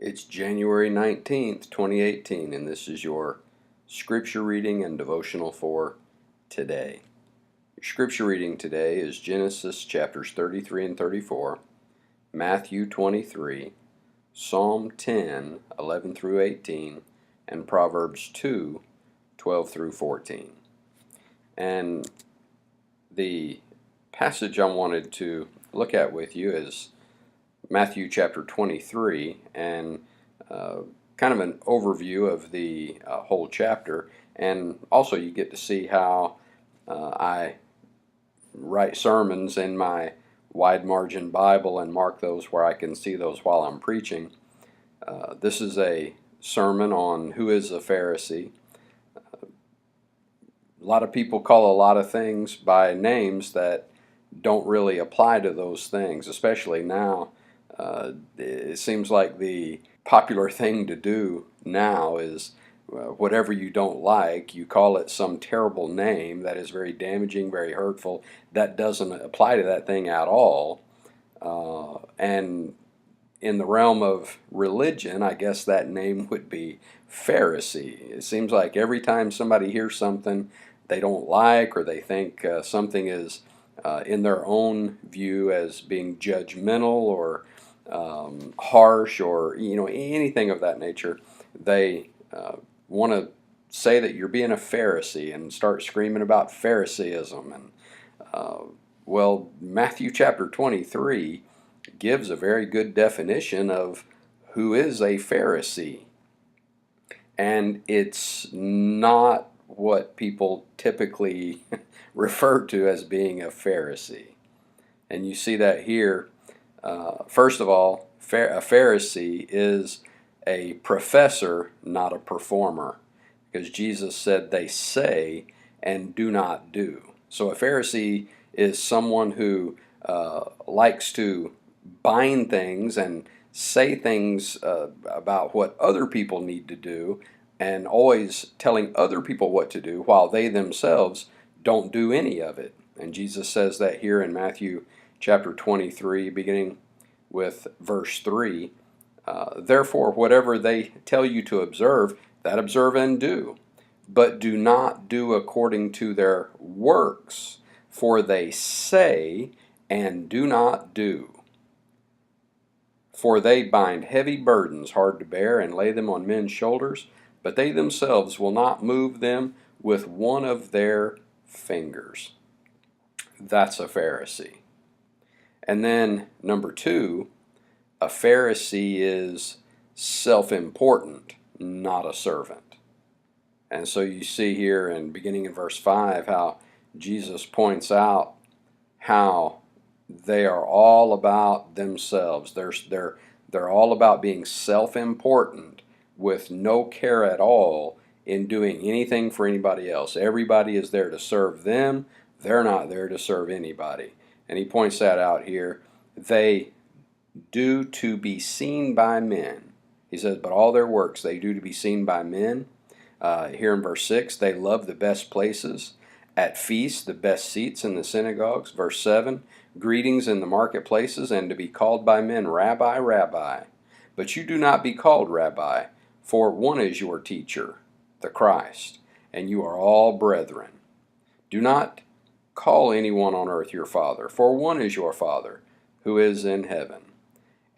It's January 19th, 2018, and this is your scripture reading and devotional for today. Your scripture reading today is Genesis chapters 33 and 34, Matthew 23, Psalm 10, 11 through 18, and Proverbs 2, 12 through 14. And the passage I wanted to look at with you is Matthew chapter 23, and kind of an overview of the whole chapter. And also you get to see how I write sermons in my wide margin Bible and mark those where I can see those while I'm preaching. This is a sermon on who is a Pharisee. A lot of people call a lot of things by names that don't really apply to those things, especially now. It seems like the popular thing to do now is whatever you don't like, you call it some terrible name that is very damaging, very hurtful, that doesn't apply to that thing at all. And in the realm of religion, I guess that name would be Pharisee. It seems like every time somebody hears something they don't like, or they think something is in their own view as being judgmental or harsh, or anything of that nature, they want to say that you're being a Pharisee and start screaming about Phariseeism. And well, Matthew chapter 23 gives a very good definition of who is a Pharisee. And it's not what people typically refer to as being a Pharisee. And you see that here. First of all, a Pharisee is a professor, not a performer, because Jesus said they say and do not do. So a Pharisee is someone who likes to bind things and say things about what other people need to do, and always telling other people what to do while they themselves don't do any of it. And Jesus says that here in Matthew chapter 23, beginning with verse 3. Therefore, whatever they tell you to observe, that observe and do. But do not do according to their works, for they say and do not do. For they bind heavy burdens hard to bear and lay them on men's shoulders, but they themselves will not move them with one of their fingers. That's a Pharisee. And then number 2, a Pharisee is self-important, not a servant. And so you see here in beginning in verse 5 how Jesus points out how they are all about themselves. They're all about being self-important with no care at all in doing anything for anybody else. Everybody is there to serve them. They're not there to serve anybody. And he points that out here. They do to be seen by men. He says, but all their works they do to be seen by men. Here in verse 6, they love the best places, at feasts the best seats in the synagogues. Verse 7, greetings in the marketplaces, and to be called by men, Rabbi, Rabbi. But you do not be called Rabbi, for one is your teacher, the Christ, and you are all brethren. Do not call anyone on earth your father, for one is your Father, who is in heaven.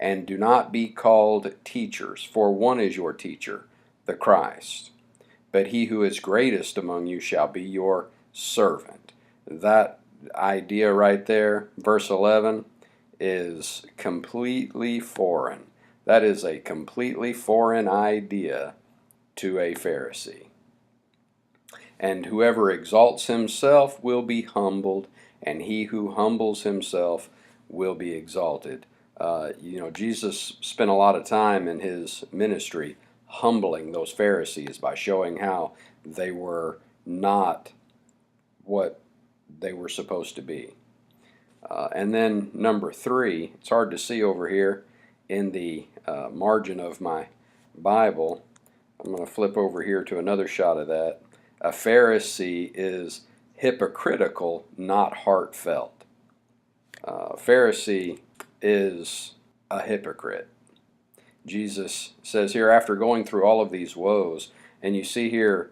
And do not be called teachers, for one is your teacher, the Christ. But he who is greatest among you shall be your servant. That idea right there, verse 11, is completely foreign. That is a completely foreign idea to a Pharisee. And whoever exalts himself will be humbled, and he who humbles himself will be exalted. Jesus spent a lot of time in his ministry humbling those Pharisees by showing how they were not what they were supposed to be. And then number 3, it's hard to see over here in the margin of my Bible. I'm going to flip over here to another shot of that. A Pharisee is hypocritical, not heartfelt. Pharisee is a hypocrite. Jesus says here, after going through all of these woes, and you see here,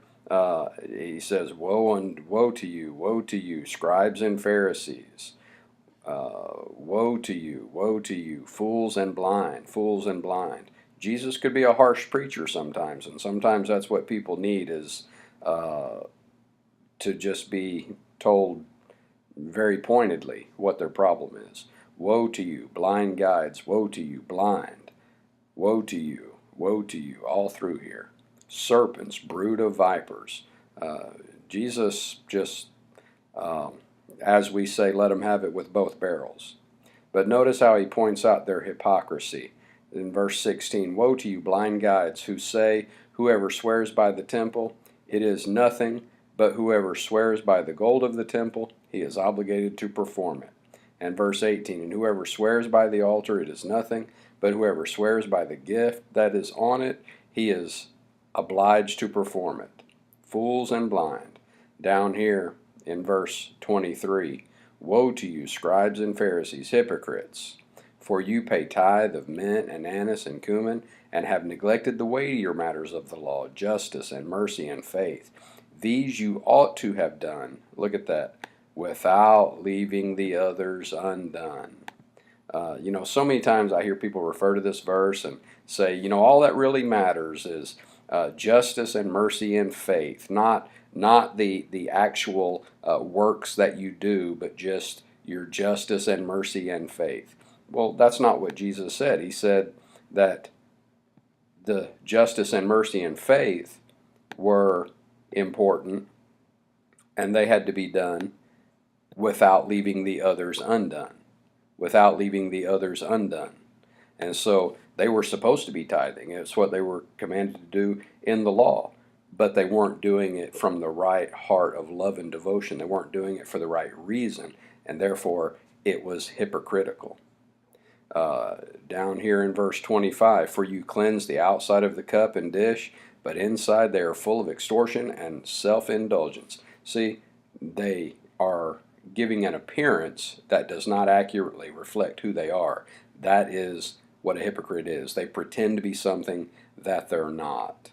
he says, woe to you, scribes and Pharisees. Woe to you, fools and blind, fools and blind. Jesus could be a harsh preacher sometimes, and sometimes that's what people need is uh, to just be told very pointedly what their problem is. Woe to you, blind guides, woe to you, blind, woe to you, all through here. Serpents, brood of vipers. Uh, Jesus just, um, as we say, let them have it with both barrels. But notice how he points out their hypocrisy. In verse 16, woe to you, blind guides, who say, whoever swears by the temple, it is nothing, but whoever swears by the gold of the temple, he is obligated to perform it. And verse 18, and whoever swears by the altar, it is nothing, but whoever swears by the gift that is on it, he is obliged to perform it. Fools and blind. Down here in verse 23, woe to you, scribes and Pharisees, hypocrites! For you pay tithe of mint and anise and cumin, and have neglected the weightier matters of the law, justice and mercy and faith. These you ought to have done. Look at that. Without leaving the others undone. So many times I hear people refer to this verse and say, all that really matters is justice and mercy and faith, not the actual works that you do, but just your justice and mercy and faith. Well, that's not what Jesus said. He said that the justice and mercy and faith were important, and they had to be done without leaving the others undone. Without leaving the others undone. And so they were supposed to be tithing. It's what they were commanded to do in the law. But they weren't doing it from the right heart of love and devotion. They weren't doing it for the right reason. And therefore, it was hypocritical. Down here in verse 25, for you cleanse the outside of the cup and dish, but inside they are full of extortion and self-indulgence. See, they are giving an appearance that does not accurately reflect who they are. That is what a hypocrite is. They pretend to be something that they're not.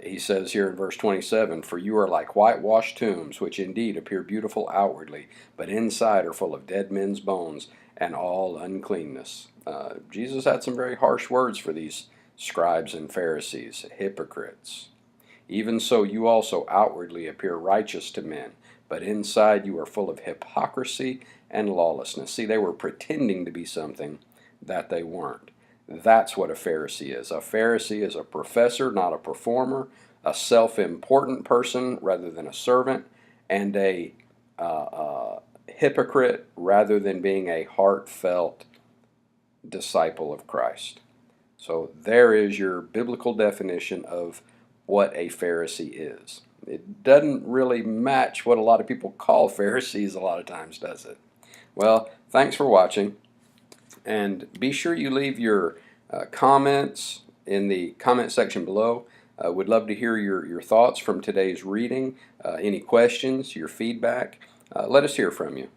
He says here in verse 27, for you are like whitewashed tombs, which indeed appear beautiful outwardly, but inside are full of dead men's bones and all uncleanness. Jesus had some very harsh words for these scribes and Pharisees, hypocrites. Even so, you also outwardly appear righteous to men, but inside you are full of hypocrisy and lawlessness. See, they were pretending to be something that they weren't. That's what a Pharisee is. A Pharisee is a professor, not a performer, a self-important person rather than a servant, and a hypocrite rather than being a heartfelt disciple of Christ. So there is your biblical definition of what a Pharisee is. It doesn't really match what a lot of people call Pharisees a lot of times, does it? Well, thanks for watching, and be sure you leave your comments in the comment section below. Would love to hear your thoughts from today's reading, any questions, your feedback. Let us hear from you.